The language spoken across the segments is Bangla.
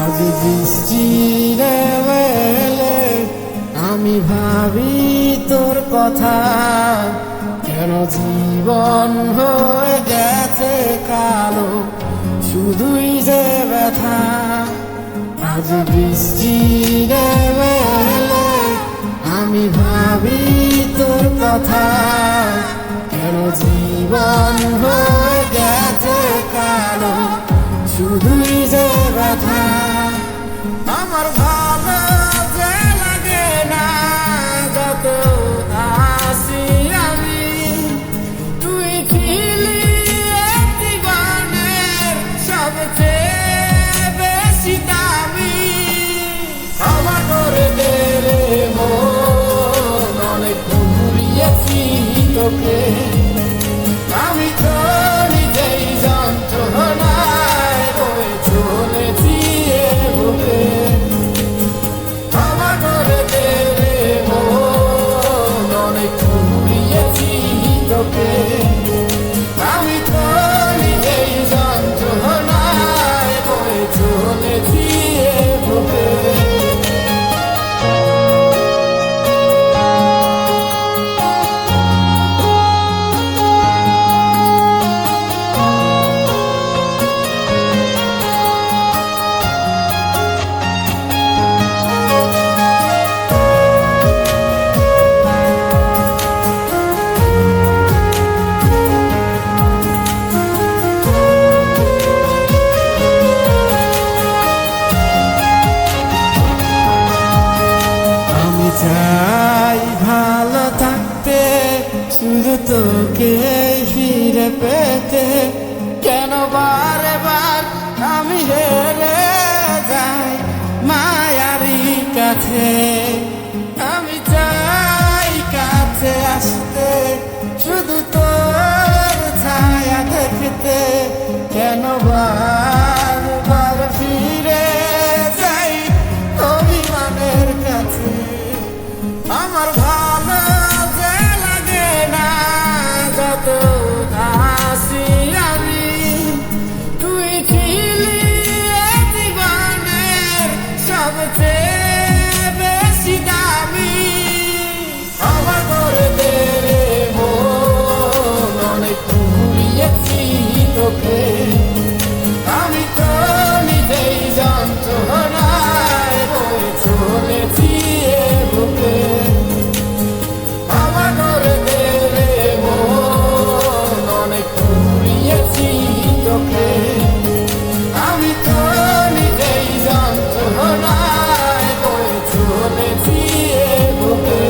আজ বৃষ্টি নেমে আমি ভাবি তোর কথা, কেন জীবন হয়ে গেছে কালো, শুধুই যে ব্যথা। আজ বৃষ্টি নেমে আমি ভাবি তোর কথা, কেন জীবন হয়ে গেছে কালো, শুধুই যে ব্যথা। আমার ভালো যে লাগে না যত আসি আমি, তুই ছিলি একটি গানের সবচেয়ে বেশি দামি। আমার করে দে রে মন, অনেক ঘুরিয়েছি তোকে আমি, তো নিজেই যন্ত্রণায় বয়ে চলেছি এ বুকে। ক্ষমা করে দে রে মন, অনেক ঘুরিয়েছি তোকে আমি, তো নিজেই যন্ত্রণায় বয়ে চলেছি এ বুকে। চাই ভালো থাকতে, শুধু তোকে ফিরে পেতে, কেন বারে বার আমি হেরে যাই মায়ারি কাছে। আমি চাই কাছে আসতে, শুধু তোর ছায়া দেখতে, কেন বার বার ফিরে যাই অভিমানের কাছে। আমার ভালো যে লাগে না যত আসি আমি, তুই ছিলি জীবনের সবচেয়ে বেশি দামি। আমার করে দে রে মন, অনেক ঘুরিয়েছি তোকে আমি, তো নিজেই যন্ত্রণায় বয়ে চলেছি এ বুকে। আমি তো নিজেই যন্ত্রণায় বয়ে চলেছি এ বুকে।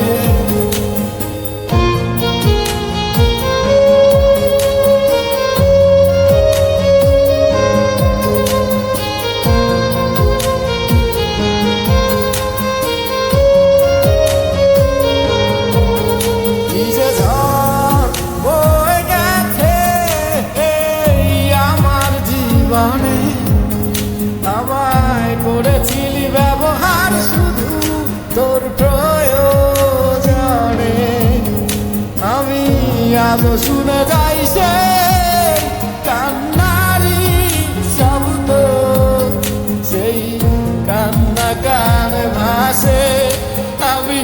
আমায় করেছিলি ব্যবহার শুধু তোর প্রয়োজনে, আমি আজও শুনে যাই সে কান্নারি শব্দ, সেই কান্না গানে ভাসে আমি।